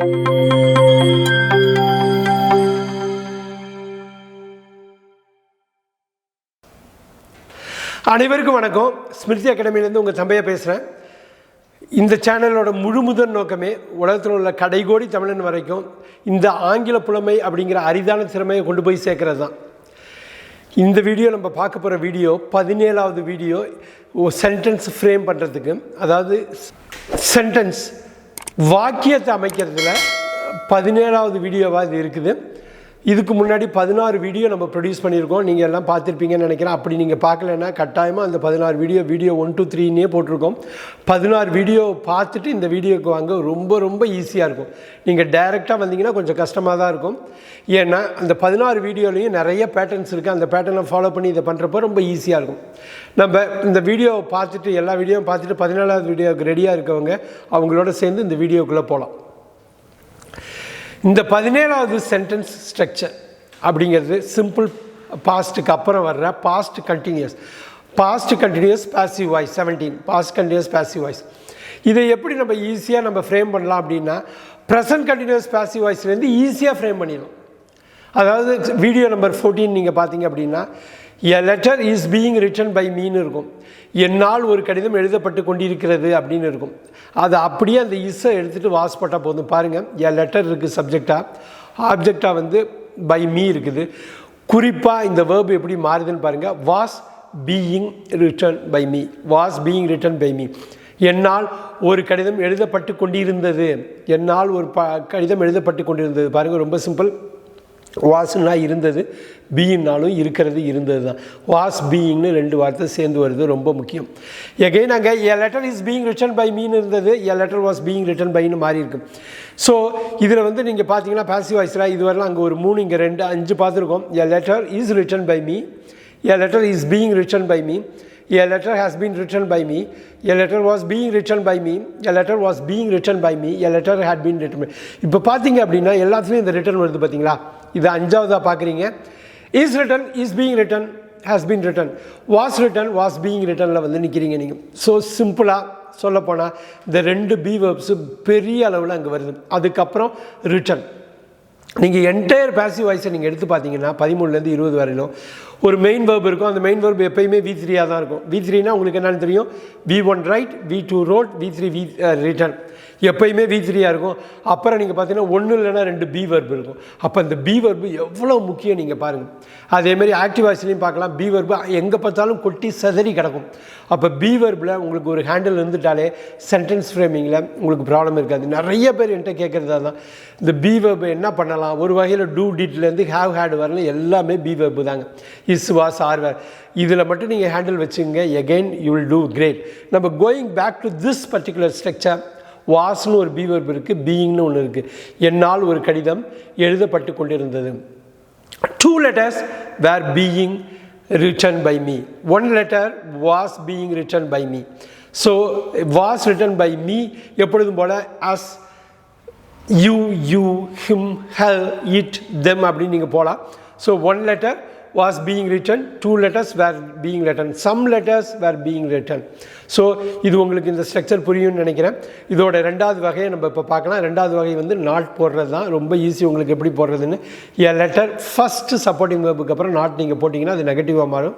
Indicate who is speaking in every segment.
Speaker 1: அனைவருக்கும் வணக்கம். ஸ்மிருதி அகாடமியிலேருந்து உங்கள் தம்பையா பேசுகிறேன். இந்த சேனலோட முழுமுதல் நோக்கமே உலகத்தில் உள்ள கடைகோடி தமிழன் வரைக்கும் இந்த ஆங்கில புலமை அப்படிங்கிற அரிதான திறமையை கொண்டு போய் சேர்க்கறது தான். இந்த வீடியோ நம்ம பார்க்க போகிற வீடியோ 17வது வீடியோ. சென்டென்ஸ் ஃப்ரேம் பண்ணுறதுக்கு, அதாவது சென்டென்ஸ் வாக்கியத்தை அமைக்கிறதுல 17வது வீடியோவாக இது இருக்குது. இதுக்கு முன்னாடி 16 வீடியோ நம்ம ப்ரொடியூஸ் பண்ணியிருக்கோம். நீங்கள் எல்லாம் பார்த்துருப்பீங்கன்னு நினைக்கிறேன். அப்படி நீங்கள் பார்க்கலன்னா கட்டாயமாக அந்த 16 வீடியோ 1 to 3னே போட்டிருக்கோம். 16 வீடியோ பார்த்துட்டு இந்த வீடியோவுக்கு வாங்க. ரொம்ப ஈஸியாக இருக்கும். நீங்கள் டைரெக்டாக வந்தீங்கன்னா கொஞ்சம் கஷ்டமாக தான் இருக்கும். ஏன்னா அந்த 16 வீடியோலையும் நிறைய பேட்டர்ன்ஸ் இருக்குது. அந்த பேட்டர்னை ஃபாலோ பண்ணி இதை பண்ணுறப்போ ரொம்ப ஈஸியாக இருக்கும். நம்ம இந்த வீடியோவை பார்த்துட்டு எல்லா வீடியோவும் பார்த்துட்டு 17வது வீடியோவுக்கு ரெடியாக இருக்கவங்க அவங்களோட சேர்ந்து இந்த வீடியோக்குள்ளே போகலாம். இந்த 17வது சென்டென்ஸ் ஸ்ட்ரக்சர் அப்படிங்கிறது சிம்பிள் பாஸ்ட்டுக்கு அப்புறம் வர்ற past continuous passive voice. 17 past continuous passive voice. இதை எப்படி நம்ம ஈஸியாக நம்ம ஃப்ரேம் பண்ணலாம் அப்படின்னா, ப்ரெசன்ட் கண்டினியூஸ் பாசிவ் வாய்ஸ்லேருந்து ஈஸியாக ஃப்ரேம் பண்ணிடலாம். அதாவது வீடியோ நம்பர் 14 நீங்கள் பார்த்தீங்க அப்படின்னா, a letter is being written by மீன்னு இருக்கும். என்னால் ஒரு கடிதம் எழுதப்பட்டு கொண்டிருக்கிறது அப்படின்னு இருக்கும். அதை அப்படியே அந்த இஸ்ஸை எடுத்துகிட்டு வாஸ் போட்டால் போதும். பாருங்கள், எ லெட்டர் இருக்குது சப்ஜெக்டாக, ஆப்ஜெக்டாக வந்து பை மீ இருக்குது. குறிப்பாக இந்த வேர்பு எப்படி மாறுதுன்னு பாருங்கள். Was being written by me, was being written by me. என்னால் ஒரு கடிதம் எழுதப்பட்டு கொண்டிருந்தது, என்னால் ஒரு கடிதம் எழுதப்பட்டு கொண்டிருந்தது. பாருங்கள், ரொம்ப சிம்பிள். வாஸ்னா இருந்தது, பீயின்னாலும் இருக்கிறது இருந்தது தான். வாஸ் பீயிங்னு 2 வார்த்தை சேர்ந்து வருது, ரொம்ப முக்கியம். எகைன் அங்கே a letter is being written by மீன்னு இருந்தது, a letter was being written பைன்னு மாறி இருக்கு. ஸோ இதில் வந்து நீங்கள் பார்த்தீங்கன்னா பாசிவ் வாய்ஸில் இதுவரைலாம் அங்கே ஒரு 3 இங்கே 2 5 பார்த்துருக்கோம். A letter is written by me, a letter is being written by me, a letter has been written by me, a letter was being written by me, a letter was being written by me, a letter had been written by me. இப்போ பார்த்தீங்க அப்படின்னா எல்லாத்துலேயும் இந்த return வருது பார்த்தீங்களா. இது 5வதாக பார்க்குறீங்க. is written, is being written, has been written, was written, was being writtenல வந்து நிற்கிறீங்க நீங்கள். ஸோ சிம்பிளாக சொல்லப்போனால் இந்த 2 பி வேர்ப்ஸு பெரிய அளவில் அங்கே வருது. அதுக்கப்புறம் ரிட்டன். நீங்கள் என்டையர் பாசிவ் வாய்ஸை நீங்கள் எடுத்து பார்த்தீங்கன்னா 13லேருந்து 20 வரையிலும் ஒரு மெயின் வேர்ப் இருக்கும். அந்த மெயின் வேர்ப் எப்பயுமே V3 தான் இருக்கும். V3னா உங்களுக்கு என்னென்னு தெரியும். V1 right, V2 road, V3 return. எப்பயுமே V3 இருக்கும். அப்புறம் நீங்கள் பார்த்தீங்கன்னா 1 இல்லைன்னா 2 பி வேர்ப் இருக்கும். அப்போ அந்த பி வேர்பு எவ்வளோ முக்கியம் நீங்கள் பாருங்கள். அதேமாதிரி ஆக்டிவ் வாய்ஸ்லையும் பார்க்கலாம். பி வேர்பு எங்கே பார்த்தாலும் கொட்டி சதறி கிடக்கும். அப்போ பி வேர்பில் உங்களுக்கு ஒரு ஹேண்டில் இருந்துட்டாலே சென்டென்ஸ் ஃப்ரேமிங்கில் உங்களுக்கு ப்ராப்ளம் இருக்காது. நிறைய பேர் என்கிட்ட கேட்குறதா தான் இந்த பி வேர்பு என்ன பண்ணலாம். ஒரு வகையில் டூ டிட்லேருந்து ஹேவ் ஹேட் வரலாம், எல்லாமே பி வேர்பு தாங்க. இஸ் வாஸ் ஆர் வேர் இதில் மட்டும் நீங்கள் ஹேண்டில் வச்சுங்க. Again you will do great. நம்ம going back to this particular structure. வாஸ்னு ஒரு பி வேர்ப் இருக்குது, பீயிங்னு ஒன்று இருக்குது. என்னால் ஒரு கடிதம் எழுதப்பட்டு கொண்டிருந்தது. 2 letters were being written by me. 1 letter was being written by me. So was written by me எப்பொழுதும் போல as you, him, her, it, them அப்படின்னு நீங்கள் போகலாம். So 1 letter was being written, 2 letters were being written, some letters were being written. So இது உங்களுக்கு இந்த structure புரியும்னு நினைக்கிறேன். இதோட 2வது வகையை நம்ம இப்போ பார்க்கலாம். 2வது வகை வந்து நாட் போடுறது தான். ரொம்ப ஈஸி உங்களுக்கு எப்படி போடுறதுன்னு. எ லெட்டர் ஃபஸ்ட்டு சப்போர்ட்டிங் வேர்புக்கு அப்புறம் நாட் நீங்கள் போட்டிங்கன்னா அது நெகட்டிவாக மாறும்.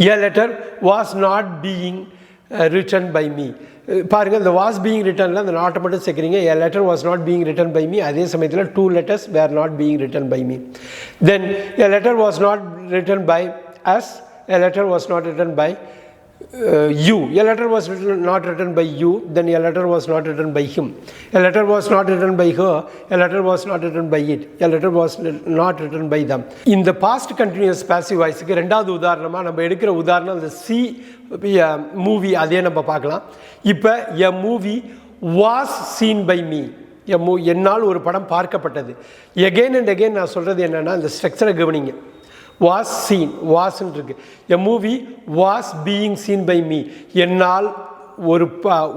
Speaker 1: A letter was not being written by me. பாருங்கள், இந்த வாஸ் பீயிங் ரிட்டனில் அந்த நாட்டை மட்டும் சேர்க்குறீங்க. A letter was not being written by me. அதே சமயத்தில் 2 letters were not being written by me. Then a letter was not written by us, a letter was not written by you. A letter was not written by you, then a letter was not written by him. A letter was not written by her, a letter was not written by it, a letter was not written by them. இந்த past continuous passive voiceக்கு 2வது உதாரணமாக நம்ம எடுக்கிற உதாரணம் அந்த C movie. அதே நம்ம பார்க்கலாம். இப்போ a movie was seen by me. என்னால் ஒரு படம் பார்க்கப்பட்டது. எகெயின் அண்ட் எகெயின் நான் சொல்கிறது என்னென்னா, இந்த ஸ்ட்ரக்சரை கவனிங்க. was seen, was இருக்கு. a movie was being seen by me. என்னால்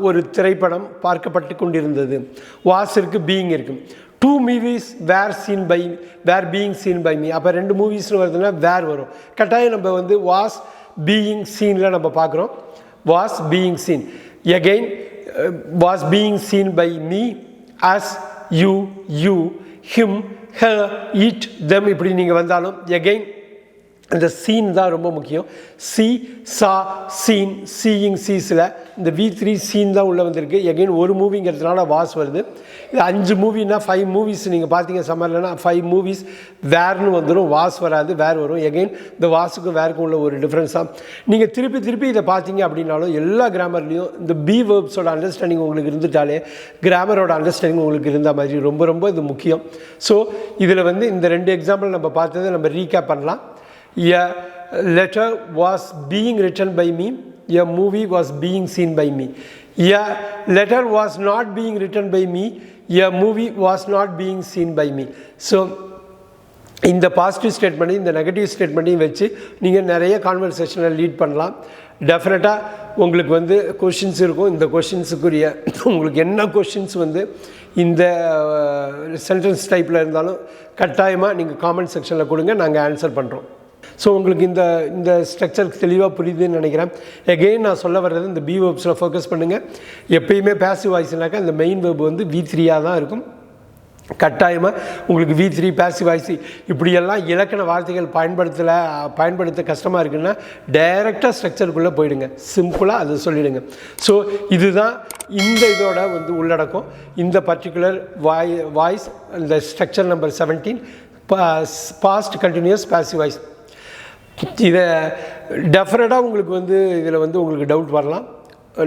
Speaker 1: ஒரு திரைப்படம் பார்க்கப்பட்டு கொண்டிருந்தது. was இருக்கு, being இருக்கு. 2 movies were being seen by me. அப்போ 2 மூவிஸ்னு வருதுன்னா வேர் வரும். கட்டாயம் நம்ம வந்து was being seenல நம்ம பார்க்குறோம். was being seen. again was being seen by me, as, you, him, her, it, them இப்படி நீங்கள் வந்தாலும் again இந்த சீன் தான் ரொம்ப முக்கியம். சி, சா, சீன், சீயிங், சீஸில் இந்த V3 சீன் தான் உள்ளே வந்திருக்கு. எகைன் ஒரு மூவிங்கிறதுனால வாஸ் வருது. இது 5 மூவின்னா 5 மூவிஸ் நீங்கள் பார்த்தீங்க சம்மர்லனா 5 மூவிஸ் வேர்னு வந்துடும், வாஸ் வராது, வேர் வரும். எகைன் இந்த வாஸுக்கும் வேருக்கும் உள்ள ஒரு டிஃப்ரென்ஸ் தான். நீங்கள் திருப்பி இதை பார்த்தீங்க அப்படின்னாலும் எல்லா கிராமர்லேயும் இந்த பி வேர்ப்ஸோட அண்டர்ஸ்டாண்டிங் உங்களுக்கு இருந்துட்டாலே கிராமரோட அண்டர்ஸ்டாண்டிங் உங்களுக்கு இருந்த மாதிரி ரொம்ப இது முக்கியம். ஸோ இதில் வந்து இந்த 2 எக்ஸாம்பிள் நம்ம பார்த்ததை நம்ம ரீகேப் பண்ணலாம். A letter was being written by me. A movie was being seen by me. A letter was not being written by me. A movie was not being seen by me. So இந்த positive ஸ்டேட்மெண்ட்டையும் இந்த negative ஸ்டேட்மெண்ட்டையும் வச்சு நீங்கள் நிறைய கான்வர்சேஷனை lead பண்ணலாம். டெஃபினட்டாக உங்களுக்கு வந்து questions இருக்கும். இந்த கொஷின்ஸுக்குரிய உங்களுக்கு என்ன கொஷின்ஸ் வந்து இந்த சென்டென்ஸ் டைப்பில் இருந்தாலும் கட்டாயமாக நீங்கள் காமெண்ட் செக்ஷனில் கொடுங்க, நாங்கள் ஆன்சர் பண்ணுறோம். ஸோ உங்களுக்கு இந்த ஸ்ட்ரக்சருக்கு தெளிவாக புரியுதுன்னு நினைக்கிறேன். எகெயின் நான் சொல்ல வர்றது இந்த பி வேர்ப்ஸில் ஃபோக்கஸ் பண்ணுங்கள். எப்பயுமே பேசிவ் வாய்ஸ்னாக்கா இந்த மெயின் வேர்ப் வந்து V3 தான் இருக்கும். கட்டாயமாக உங்களுக்கு V3 பேசிவ் வாய்ஸ் இப்படியெல்லாம் இலக்கண வார்த்தைகள் பயன்படுத்த கஷ்டமாக இருக்குன்னா டைரெக்டாக ஸ்ட்ரக்சருக்குள்ளே போயிடுங்க, சிம்பிளாக அதை சொல்லிவிடுங்க. ஸோ இதுதான் இந்த இதோட வந்து உள்ளடக்கம். இந்த பர்டிகுலர் வாய்ஸ் இந்த structure number 17 past continuous passive voice. இதை டெஃபினட்டாக உங்களுக்கு வந்து இதில் வந்து உங்களுக்கு டவுட் வரலாம்.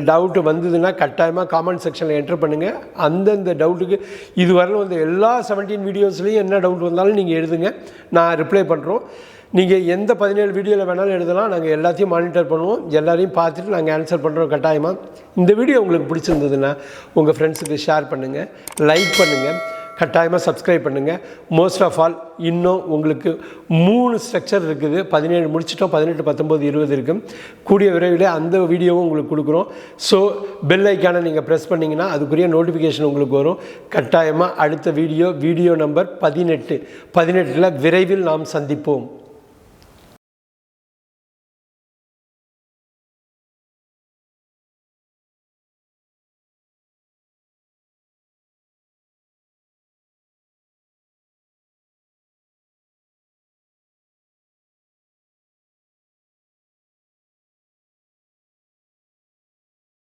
Speaker 1: டவுட்டு வந்ததுன்னா கட்டாயமாக காமெண்ட் செக்ஷனில் என்டர் பண்ணுங்கள். அந்தந்த டவுட்டுக்கு இது வரலும் வந்து எல்லா 17 வீடியோஸ்லேயும் என்ன டவுட் வந்தாலும் நீங்கள் எழுதுங்க, நான் ரிப்ளை பண்ணுறோம். நீங்கள் எந்த 17 வீடியோவில் வேணாலும் எழுதலாம், நாங்கள் எல்லாத்தையும் மானிட்டர் பண்ணுவோம், எல்லாரையும் பார்த்துட்டு நாங்கள் ஆன்சர் பண்ணுறோம் கட்டாயமாக. இந்த வீடியோ உங்களுக்கு பிடிச்சிருந்ததுன்னா உங்கள் ஃப்ரெண்ட்ஸுக்கு ஷேர் பண்ணுங்கள், லைக் பண்ணுங்கள், கட்டாயமாக சப்ஸ்கிரைப் பண்ணுங்கள். மோஸ்ட் ஆஃப் ஆல் இன்னும் உங்களுக்கு 3 ஸ்ட்ரக்சர் இருக்குது. 17 முடிச்சிட்டோம், 18, 19, 20 இருக்குது. கூடிய விரைவில் அந்த வீடியோவும் உங்களுக்கு கொடுக்குறோம். ஸோ பெல் ஐக்கானை நீங்கள் ப்ரெஸ் பண்ணிங்கன்னா அதுக்குரிய நோட்டிஃபிகேஷன் உங்களுக்கு வரும். கட்டாயமாக அடுத்த வீடியோ நம்பர் 18 விரைவில் நாம் சந்திப்போம்.